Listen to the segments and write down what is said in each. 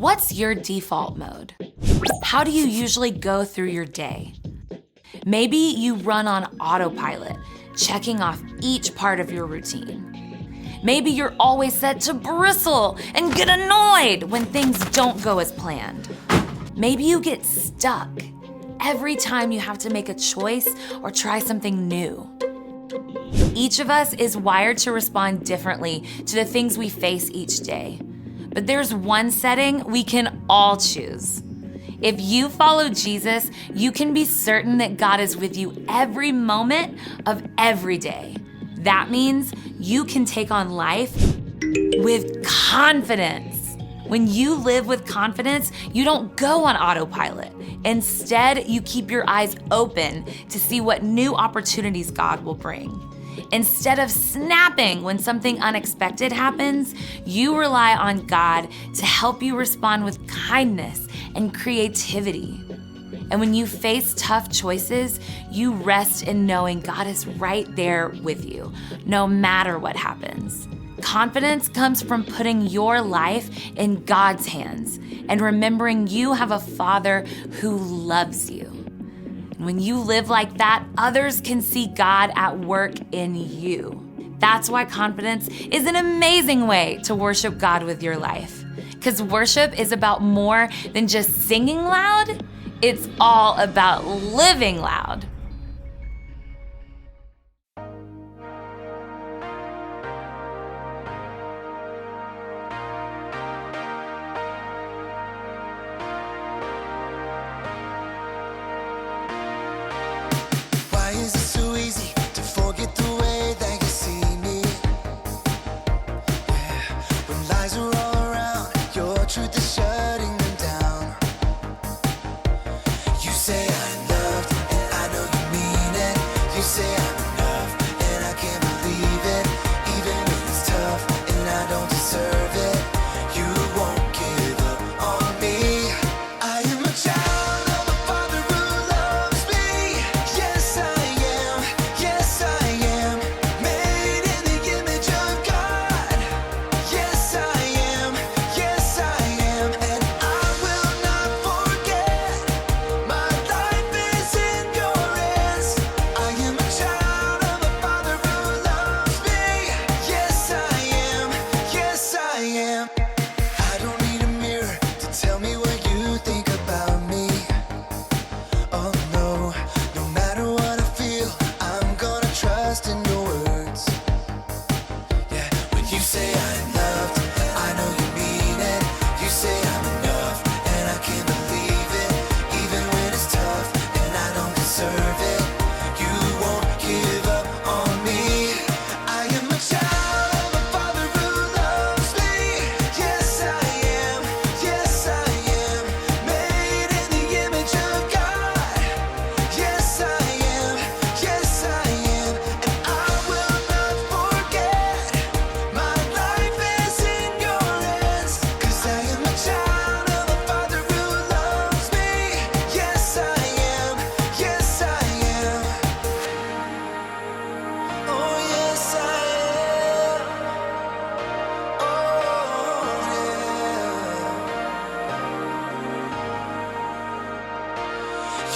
What's your default mode? How do you usually go through your day? Maybe you run on autopilot, checking off each part of your routine. Maybe you're always set to bristle and get annoyed when things don't go as planned. Maybe you get stuck every time you have to make a choice or try something new. Each of us is wired to respond differently to the things we face each day. But there's one setting we can all choose. If you follow Jesus, you can be certain that God is with you every moment of every day. That means you can take on life with confidence. When you live with confidence, you don't go on autopilot. Instead, you keep your eyes open to see what new opportunities God will bring. Instead of snapping when something unexpected happens, you rely on God to help you respond with kindness and creativity. And when you face tough choices, you rest in knowing God is right there with you, no matter what happens. Confidence comes from putting your life in God's hands and remembering you have a Father who loves you. When you live like that, others can see God at work in you. That's why confidence is an amazing way to worship God with your life. Because worship is about more than just singing loud. It's all about living loud.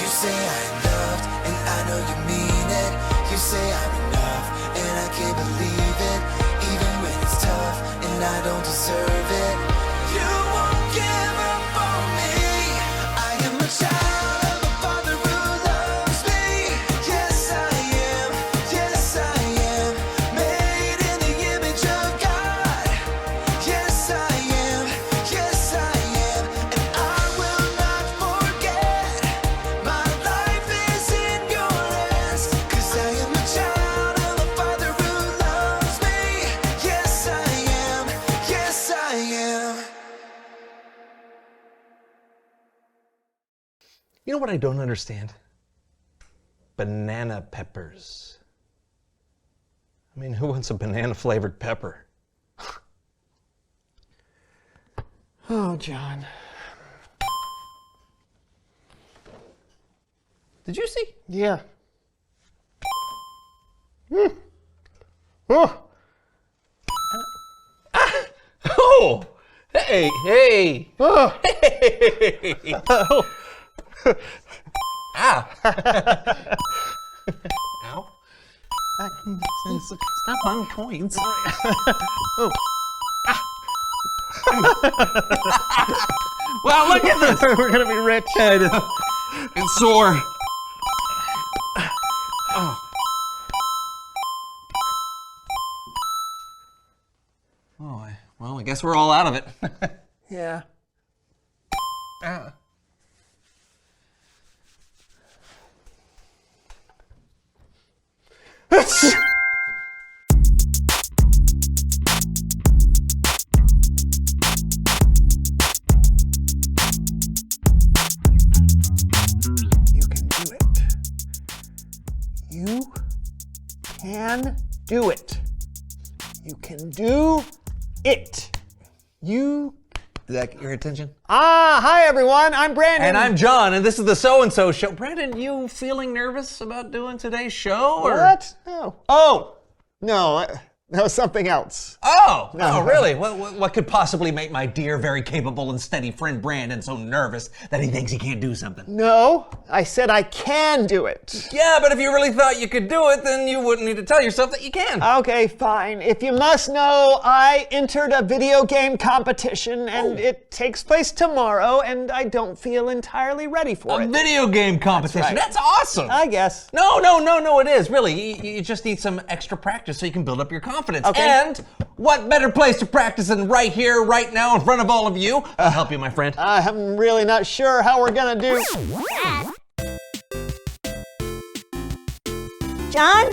You say I'm loved, and I know you mean it. You say I'm enough, and I can't believe it. Even when it's tough, and I don't deserve it. You won't give up on me. I am You know what I don't understand? Banana peppers. I mean, who wants a banana-flavored pepper? Oh, John. Did you see? Yeah. Oh. Oh! Hey! Oh. Hey! Oh. Ow! Ow? Stop on coins. Oh. Wow, look at this! We're gonna be rich. It's sore. Oh. Oh, well, I guess we're all out of it. Yeah. Ah. You can do it. You can do it. You. Did that get your attention? Hi everyone, I'm Brandon. And I'm John, and this is the So-and-So Show. Brandon, you feeling nervous about doing today's show? Or? What? No. Oh, no, that was something else. Oh, No. oh, really? What could possibly make my dear, very capable and steady friend Brandon so nervous that he thinks he can't do something? No, I said I can do it. Yeah, but if you really thought you could do it, then you wouldn't need to tell yourself that you can. Okay, fine. If you must know, I entered a video game competition and it takes place tomorrow and I don't feel entirely ready for A it. video game competition. That's That's awesome. I guess. No, it is, really. You just need some extra practice so you can build up your confidence. Okay. And what better place to practice than right here, right now, in front of all of you? I'll help you, my friend. I'm really not sure how we're gonna do. John?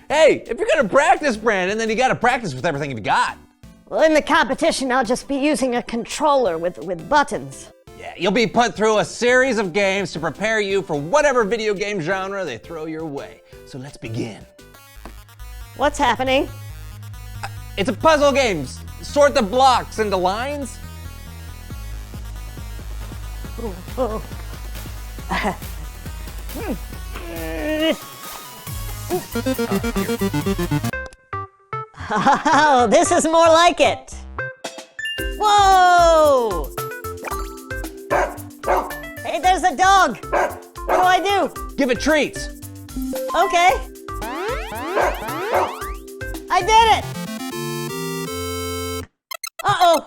Hey, if you're gonna practice, Brandon, then you gotta practice with everything you've got. Well, in the competition, I'll just be using a controller with buttons. Yeah, you'll be put through a series of games to prepare you for whatever video game genre they throw your way. So let's begin. What's happening? It's a puzzle game. Sort the blocks into lines. Oh. Oh, this is more like it. Whoa! Hey, there's a dog. What do I do? Give it treats. Okay. I did it! Uh-oh,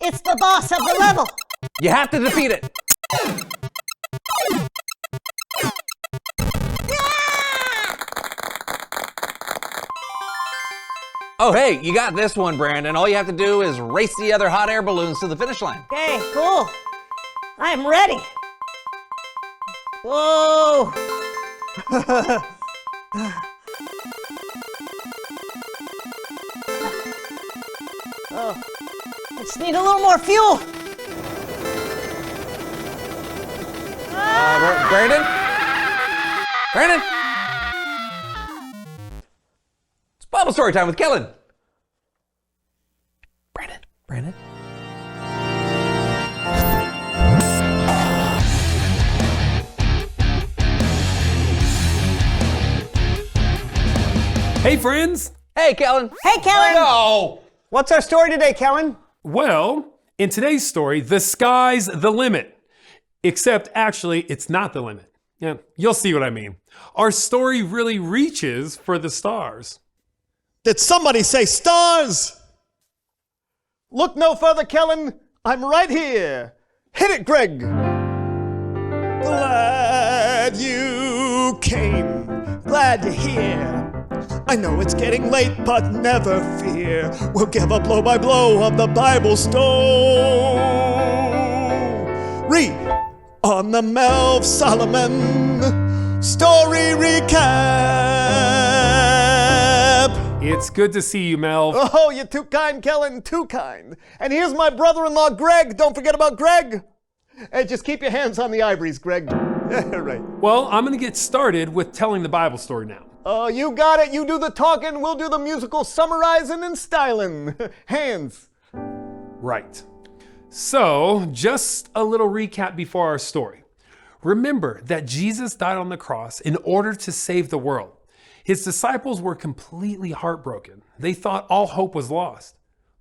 it's the boss of the level. You have to defeat it. Oh, hey, you got this one, Brandon. All you have to do is race the other hot air balloons to the finish line. Okay, cool. I'm ready. Whoa. Oh, I just need a little more fuel. Brandon? Brandon? It's Bible story time with Kellen. Brandon? Hey friends! Hey, Kellen. Hey, Kellen. No! What's our story today, Kellen? Well, in today's story, the sky's the limit. Except actually, it's not the limit. Yeah, you'll see what I mean. Our story really reaches for the stars. Did somebody say stars? Look no further, Kellen. I'm right here. Hit it, Greg. Glad you came. Glad you're here. I know it's getting late, but never fear. We'll give a blow-by-blow of the Bible story on the Melv Solomon story recap. It's good to see you, Mel. Oh, you're too kind, Kellen, too kind. And here's my brother-in-law, Greg. Don't forget about Greg. Hey, just keep your hands on the ivories, Greg. Right. Well, I'm going to get started with telling the Bible story now. Oh, you got it. You do the talking, we'll do the musical summarizing and styling. Hands. Right. So, just a little recap before our story. Remember that Jesus died on the cross in order to save the world. His disciples were completely heartbroken. They thought all hope was lost.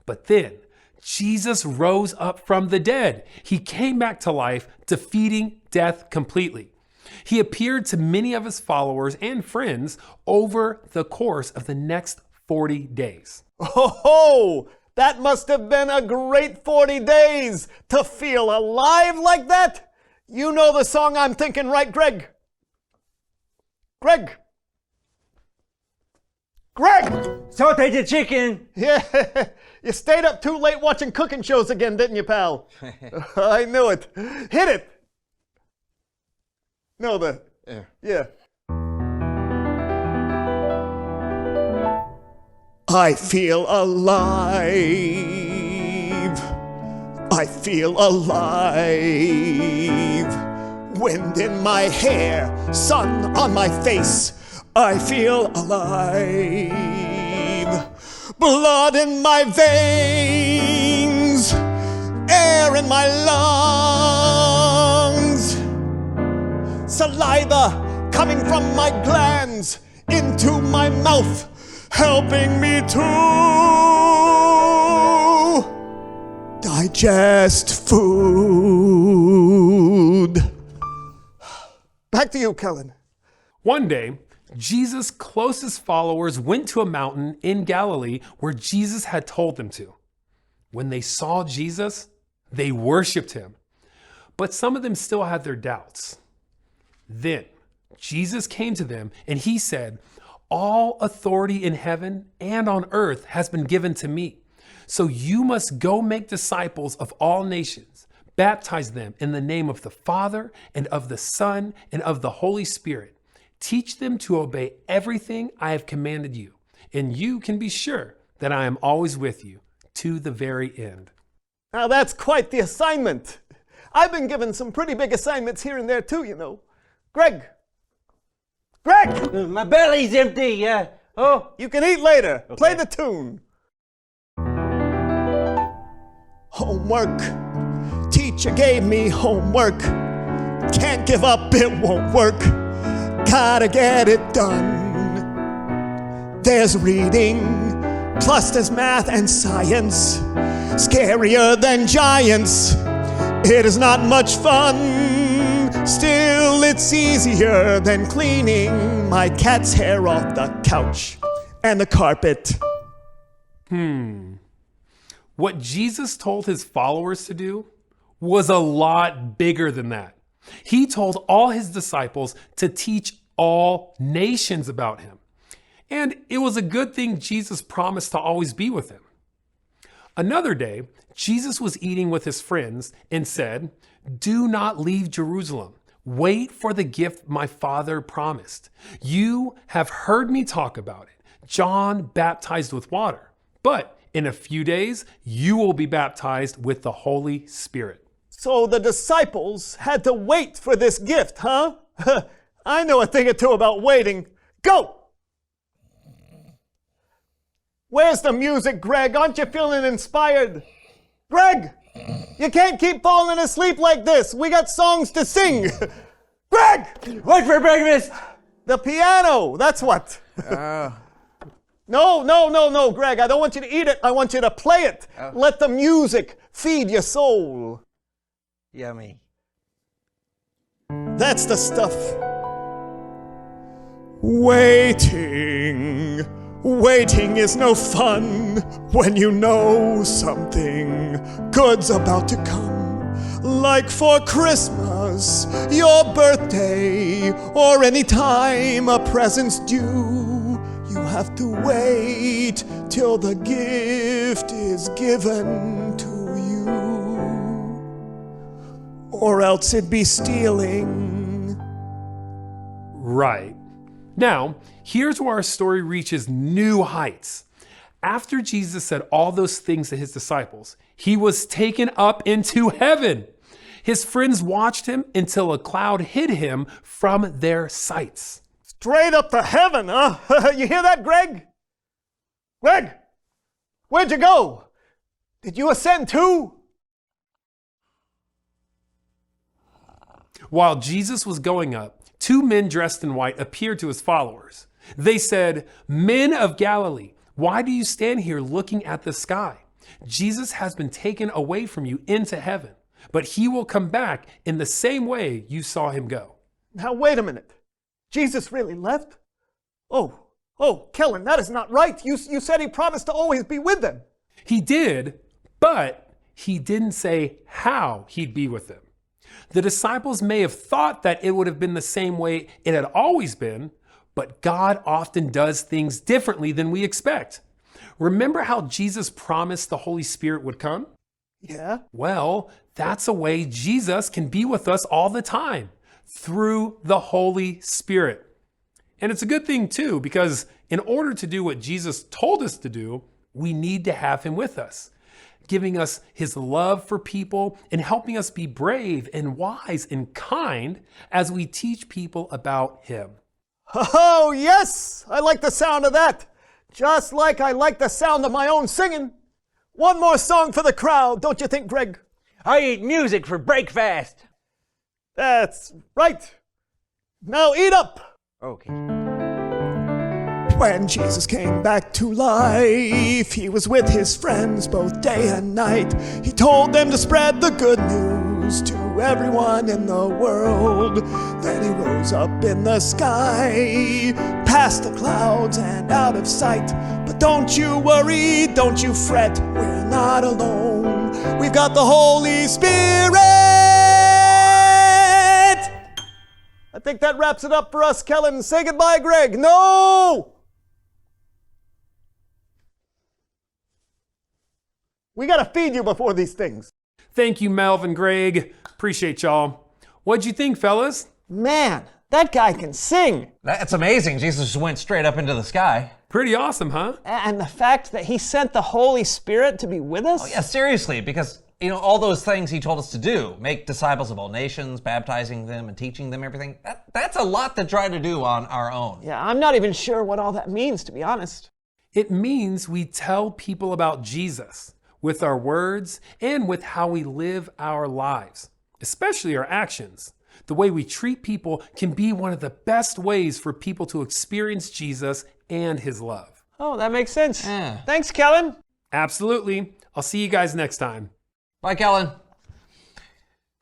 But then, Jesus rose up from the dead. He came back to life, defeating death completely. He appeared to many of his followers and friends over the course of the next 40 days. Oh, that must have been a great 40 days to feel alive like that. You know the song I'm thinking, right, Greg? Greg! Saute the chicken. Yeah, you stayed up too late watching cooking shows again, didn't you, pal? I knew it. Hit it. No, yeah. I feel alive. I feel alive. Wind in my hair, sun on my face. I feel alive. Blood in my veins, air in my lungs, saliva coming from my glands into my mouth, helping me to digest food. Back to you, Kellen. One day, Jesus' closest followers went to a mountain in Galilee where Jesus had told them to. When they saw Jesus, they worshiped him. But some of them still had their doubts. Then Jesus came to them and he said, "All authority in heaven and on earth has been given to me. So you must go make disciples of all nations, baptize them in the name of the Father and of the Son and of the Holy Spirit. Teach them to obey everything I have commanded you, and you can be sure that I am always with you to the very end." Now that's quite the assignment. I've been given some pretty big assignments here and there too, you know. Greg! My belly's empty. You can eat later. Okay. Play the tune. Homework. Teacher gave me homework. Can't give up, it won't work. Gotta get it done. There's reading, plus there's math and science. Scarier than giants. It is not much fun. Still, it's easier than cleaning my cat's hair off the couch and the carpet. What Jesus told his followers to do was a lot bigger than that. He told all his disciples to teach all nations about him. And it was a good thing Jesus promised to always be with him. Another day, Jesus was eating with his friends and said, "Do not leave Jerusalem. Wait for the gift my Father promised. You have heard me talk about it. John baptized with water, but in a few days, you will be baptized with the Holy Spirit." So the disciples had to wait for this gift, huh? I know a thing or two about waiting. Go! Where's the music, Greg? Aren't you feeling inspired? Greg! You can't keep falling asleep like this. We got songs to sing. Greg! What for breakfast? The piano, that's what. No, Greg. I don't want you to eat it. I want you to play it. Let the music feed your soul. Yummy. That's the stuff. Waiting. Waiting is no fun when you know something good's about to come. Like for Christmas, your birthday, or any time a present's due. You have to wait till the gift is given to you. Or else it'd be stealing. Right. Now, here's where our story reaches new heights. After Jesus said all those things to his disciples, he was taken up into heaven. His friends watched him until a cloud hid him from their sights. Straight up to heaven, huh? You hear that, Greg? Greg, where'd you go? Did you ascend too? While Jesus was going up, two men dressed in white appeared to his followers. They said, "Men of Galilee, why do you stand here looking at the sky? Jesus has been taken away from you into heaven, but he will come back in the same way you saw him go." Now, wait a minute. Jesus really left? Oh, Kellen, that is not right. You said he promised to always be with them. He did, but he didn't say how he'd be with them. The disciples may have thought that it would have been the same way it had always been, but God often does things differently than we expect. Remember how Jesus promised the Holy Spirit would come? Yeah? Well, that's a way Jesus can be with us all the time, through the Holy Spirit. And it's a good thing too, because in order to do what Jesus told us to do, we need to have him with us, giving us his love for people and helping us be brave and wise and kind as we teach people about him. Oh, yes! I like the sound of that. Just like I like the sound of my own singing. One more song for the crowd, don't you think, Greg? I eat music for breakfast. That's right. Now eat up. Okay. When Jesus came back to life, he was with his friends both day and night. He told them to spread the good news to everyone in the world. Then he rose up in the sky, past the clouds and out of sight. But don't you worry, don't you fret, we're not alone. We've got the Holy Spirit. I think that wraps it up for us, Kellen. Say goodbye, Greg. No! We gotta feed you before these things. Thank you, Melvin, Greg. Appreciate y'all. What'd you think, fellas? Man, that guy can sing. That's amazing. Jesus just went straight up into the sky. Pretty awesome, huh? And the fact that he sent the Holy Spirit to be with us? Oh yeah, seriously, because all those things he told us to do, make disciples of all nations, baptizing them and teaching them everything, that's a lot to try to do on our own. Yeah, I'm not even sure what all that means, to be honest. It means we tell people about Jesus with our words and with how we live our lives, especially our actions. The way we treat people can be one of the best ways for people to experience Jesus and his love. Oh, that makes sense. Yeah. Thanks, Kellen. Absolutely. I'll see you guys next time. Bye, Kellen.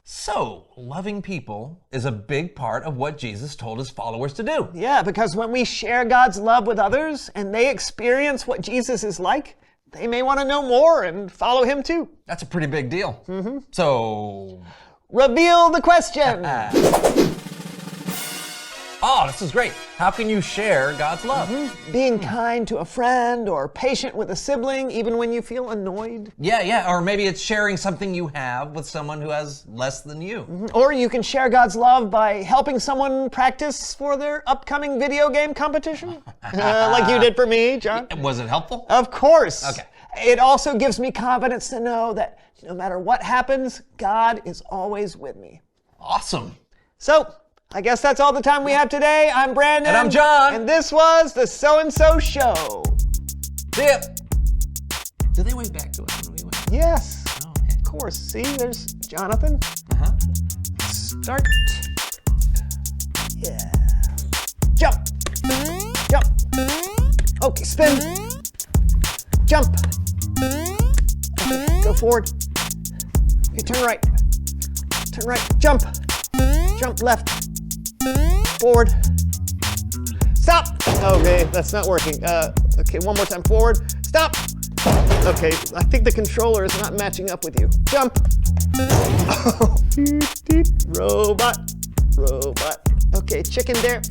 So, loving people is a big part of what Jesus told his followers to do. Yeah, because when we share God's love with others and they experience what Jesus is like, they may want to know more and follow him too. That's a pretty big deal. Mm-hmm. So... Reveal the question. Oh, this is great. How can you share God's love? Being kind to a friend or patient with a sibling, even when you feel annoyed. Yeah. Or maybe it's sharing something you have with someone who has less than you. Or you can share God's love by helping someone practice for their upcoming video game competition. Like you did for me, John. Was it helpful? Of course. Okay. It also gives me confidence to know that no matter what happens, God is always with me. Awesome. So, I guess that's all the time we have today. I'm Brandon. And I'm John. And this was the So-and-So Show. See ya. Did they wave back to us when we went? Yes. Oh, okay. Of course. See, there's Jonathan. Uh-huh. Start. Yeah. Jump. Jump. Okay, spin. Jump. Okay, go forward. Okay, turn right. Turn right. Jump. Jump left. Forward. Stop. Okay, that's not working. Okay, one more time. Forward. Stop. Okay, I think the controller is not matching up with you. Jump. Robot. Robot. Okay, chicken dance.